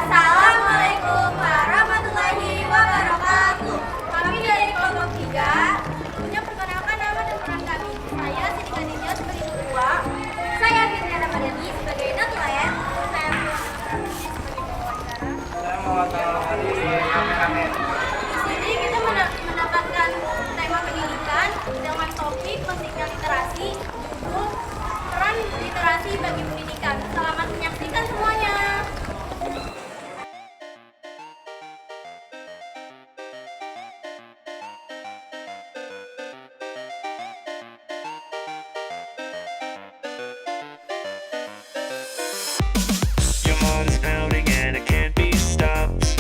Assalamualaikum warahmatullahi wabarakatuh. Kami dari kelompok 3 punya perkenalkan nama dan peran kami. Saya Siti Khadijah sebagai ketua, saya Firdiana Mariani sebagai nelayan, saya Firdiana sebagai pewawancara. Saya mewakili kami. Di sini kita mendapatkan tema pendidikan dengan topik pentingnya literasi, judul peran literasi bagi pendidikan. Selamat menyaksikan semuanya. Your mind's pounding and it can't be stopped.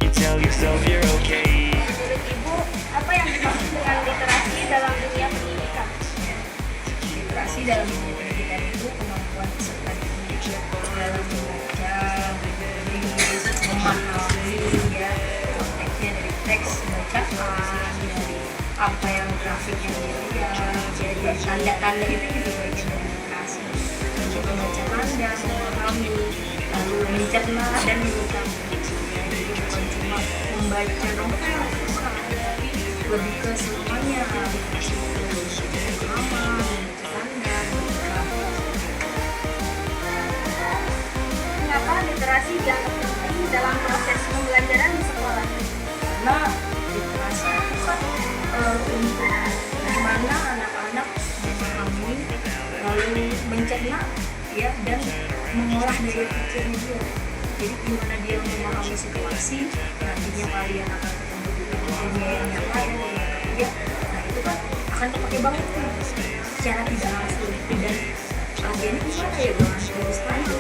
You tell yourself you're okay. Menurut Ibu, apa yang dimaksud dengan literasi dalam dunia pendidikan? Literasi dalam dunia pendidikan itu kemampuan peserta didik dalam membaca, menulis, memahami ya konteksnya dari teks bacaan, dari apa yang grafik yang dilihat, jadi tanda-tanda itu juga bagian dari literasi. Untuk membaca tanda, memahami, lalu mencerna dan menyikapi. Jadi bukan cuma membaca novel, tapi lebih ke semuanya. Literasi pemahaman, Mengapa literasi dianggap penting dalam proses pembelajaran di sekolah? karena literasi itu kan untuk bagaimana anak-anak memahami lalu mencerna ya dan mengolah daya pikirnya dia. Jadi gimana dia memahami situasi, nantinya kalian akan ketemu dengan dunia yang nyata ya. Nah itu kan akan terpakai banget tuh secara tidak langsung dan ini gimana ya dengan tulis tanda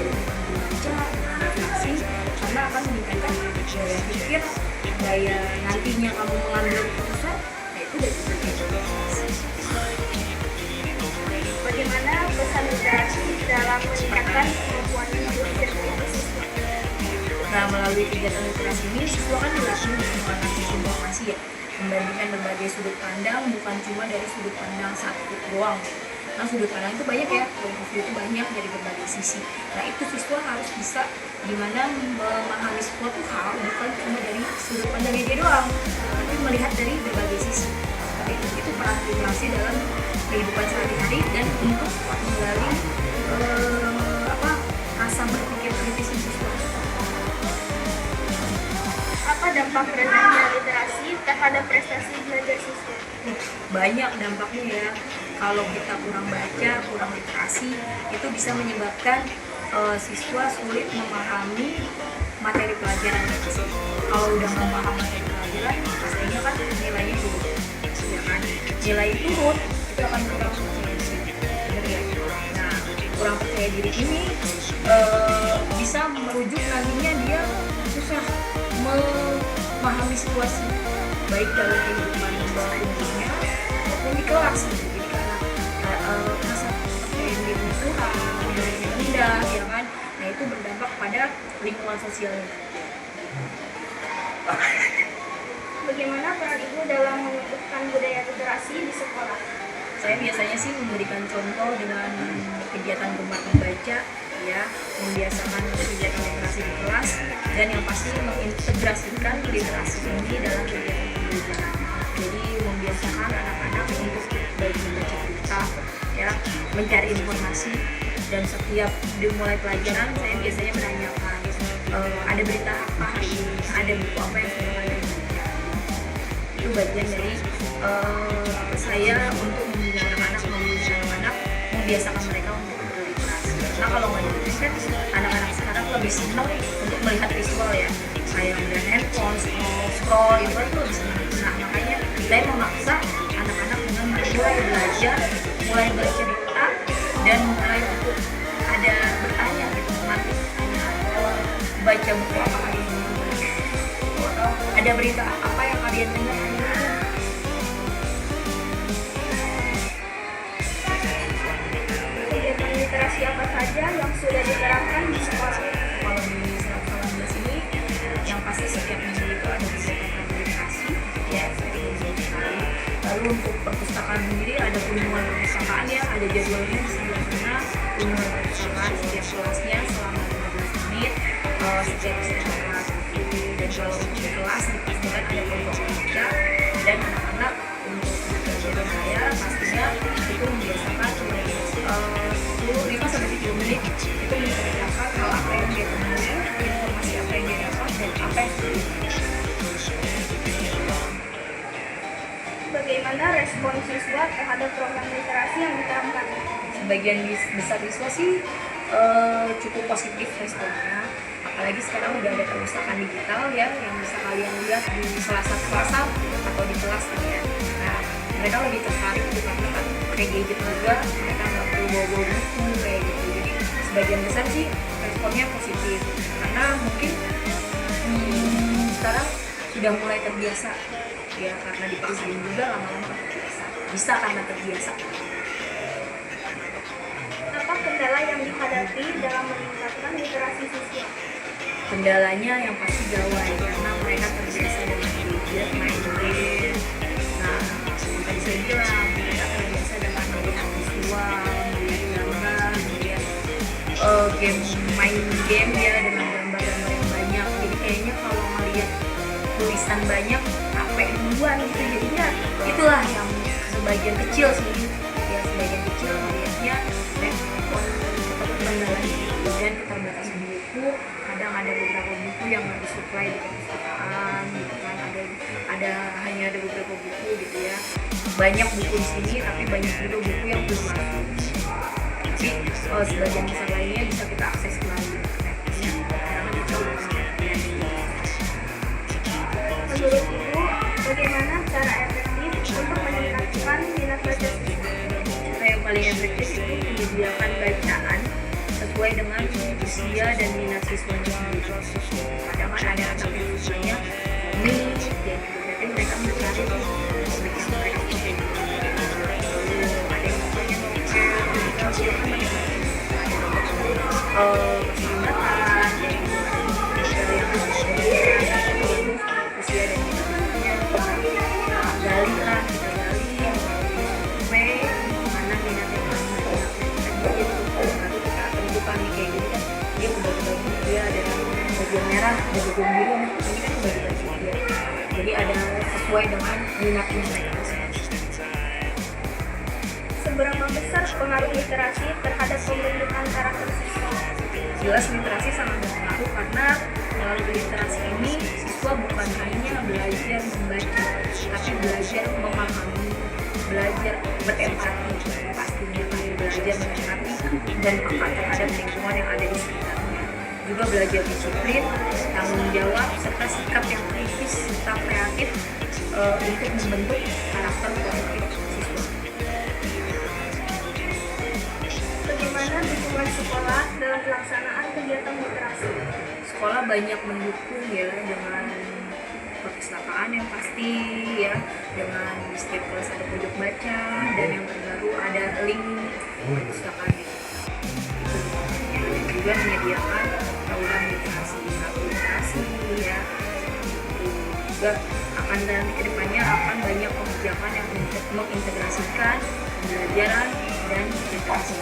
baca refleksi karena akan meningkatkan daya pikir, daya nantinya kamu mengambil keputusan, nah itu dari Bagaimana pesan literasi dalam meningkatkan kemampuan berpikir kritis siswa? Nah, melalui kegiatan literasi ini, siswa kan dilatih untuk menganalisis informasi ya, membandingkan berbagai sudut pandang, bukan cuma dari sudut pandang satu doang. Nah, sudut pandang itu banyak ya, point of view itu banyak dari berbagai sisi. Nah, itu siswa harus bisa gimana memahami suatu hal, bukan cuma dari sudut pandangnya dia doang, tapi melihat dari berbagai sisi. Tapi itu peran literasi dalam kehidupan sehari-hari dan untuk menggali rasa berpikir kritis siswa. Apa dampak rendahnya literasi terhadap prestasi belajar siswa? Banyak dampaknya ya. Kalau kita kurang baca, kurang literasi, itu bisa menyebabkan siswa sulit memahami materi pelajaran. Kalau udah memahami materi pelajaran, pastinya kan nilainya turun. Ya kan? Nilai turun itu akan kurang percaya diri. Bener ya? Nah, kurang percaya diri ini bisa merujuk nantinya dia susah memahami situasi baik dalam kehidupan umumnya maupun di kelas gitu. Jadi karena rasa percaya diri kurang, nilainya rendah ya kan, nah itu berdampak pada lingkungan sosialnya. Bagaimana peran Ibu dalam menumbuhkan budaya literasi di sekolah? Saya biasanya sih memberikan contoh dengan kegiatan gemar membaca ya, membiasakan kegiatan literasi di kelas dan yang pasti mengintegrasikan literasi ini dalam kegiatan pembelajaran. Jadi membiasakan anak-anak untuk baik membaca berita ya, mencari informasi, dan setiap dimulai pelajaran saya biasanya menanyakan ada berita apa hari ini, ada buku apa yang sedang ada dibaca. Itu bagian dari saya untuk membina anak-anak, membiasakan mereka untuk berliterasi. Nah kalau nggak ditulis kan anak-anak sekarang lebih senang untuk melihat visual ya, kayak melihat handphone, scroll itu kan lebih senang. Nah makanya saya memaksa anak-anak dengan mulai belajar, mulai bercerita dan mulai untuk ada bertanya gitu, nanti baca buku apa hari ini, atau ada berita apa yang kalian dengar hari ini. Kegiatan literasi apa saja yang sudah diterapkan di sekolah? Kalau di 118 ini yang pasti setiap minggu itu ada kegiatan literasi ya, seperti sekali. Lalu untuk perpustakaan sendiri ada kunjungan perpustakaan ya, ada jadwalnya di sebelah sana, kunjungan perpustakaan setiap kelasnya selama 15 menit. setiap kelas. Dan kalau untuk di kelas dipastikan ada kelompok baca, dan anak-anak untuk pelajaran saya pastinya itu membiasakan 5-7 menit itu menceritakan hal apa yang dia temui, informasi apa yang dia dapat, dan apa yang sudah dia. Bagaimana respon siswa terhadap program literasi yang diterapkan? Sebagian besar siswa sih cukup positif responnya, apalagi sekarang udah ada perpustakaan digital ya yang bisa kalian lihat di selasa atau di kelas ya. Nah, mereka lebih tertarik gitu karena kan pakai gadget juga, mereka nggak perlu bawa buku kayak gitu. Jadi sebagian besar sih responnya positif karena mungkin sekarang sudah mulai terbiasa ya, karena dipaksain juga lama-lama terbiasa, bisa karena terbiasa. Apa kendala yang dihadapi dalam meningkatkan literasi siswa? Kendalanya yang pasti gawai karena mereka terbiasa dengan gadget, main game. Nah, yang tadi saya bilang mereka terbiasa dengan melihat visual, melihat gambar, melihat main game ya dengan gambar-gambar yang banyak. Jadi kayaknya kalau melihat tulisan banyak capek duluan gitu, jadinya itulah yang sebagian kecil sih ya, sebagian kecil melihatnya respon atau kendalanya dan keterbatasan buku. Kadang ada beberapa buku yang nggak disuplai di perpustakaan gitu kan, ada hanya ada beberapa buku gitu ya, banyak buku di sini tapi banyak juga buku yang belum masuk, tapi sebagian besar lainnya bisa kita akses melalui internet ya, karena kita udah Menurut Ibu, bagaimana cara efektif untuk meningkatkan minat baca siswa? cara yang paling efektif itu menyediakan bacaan sesuai dengan usia dan minat siswanya sendiri. Kadang kan ada anak yang siswanya komik, dan berarti mereka mencari komik yang mereka suka. Lalu ada yang sukanya novel, mereka silakan menikmati. Persahabatan, dan novel yang usia dan minat siswanya kita gali lah, kita gali survei mana minat yang paling banyak kita gitu, baru kita tentukan nih kayak gini kan dia membagi-bagi dia ada bagian merah, ada bagian biru, ini kan membagi-bagi dia, jadi ada sesuai dengan minatnya mereka masing-masing. Seberapa besar pengaruh literasi terhadap pembentukan karakter siswa? Jelas literasi sangat berpengaruh karena melalui literasi ini siswa bukan hanya belajar membaca, tapi belajar memahami, belajar berempati, pastinya kan belajar berempati dan peka terhadap lingkungan yang ada di sekitarnya. Juga belajar disiplin, tanggung jawab, serta sikap yang kritis serta kreatif untuk membentuk karakter positif siswa. Bagaimana dukungan sekolah dalam pelaksanaan kegiatan literasi? Sekolah banyak mendukung ya dengan perpustakaan yang pasti ya, dengan di setiap kelas ada pojok baca, dan yang terbaru ada link perpustakaan itu dan juga menyediakan tauran literasi ya. Itu juga akan nanti kedepannya akan banyak kebijakan yang mengintegrasikan pembelajaran dan literasi.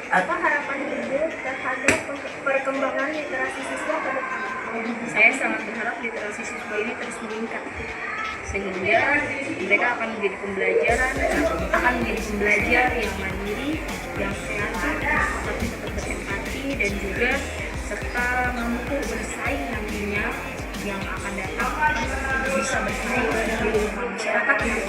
Apa harapan Ibu terhadap perkembangan literasi siswa ke depan? Saya sangat berharap literasi siswa ini terus meningkat sehingga mereka akan menjadi pembelajar yang mandiri, yang kreatif, tapi tetap berempati dan juga serta mampu bersaing nantinya yang akan datang bisa bersaing di masyarakat yang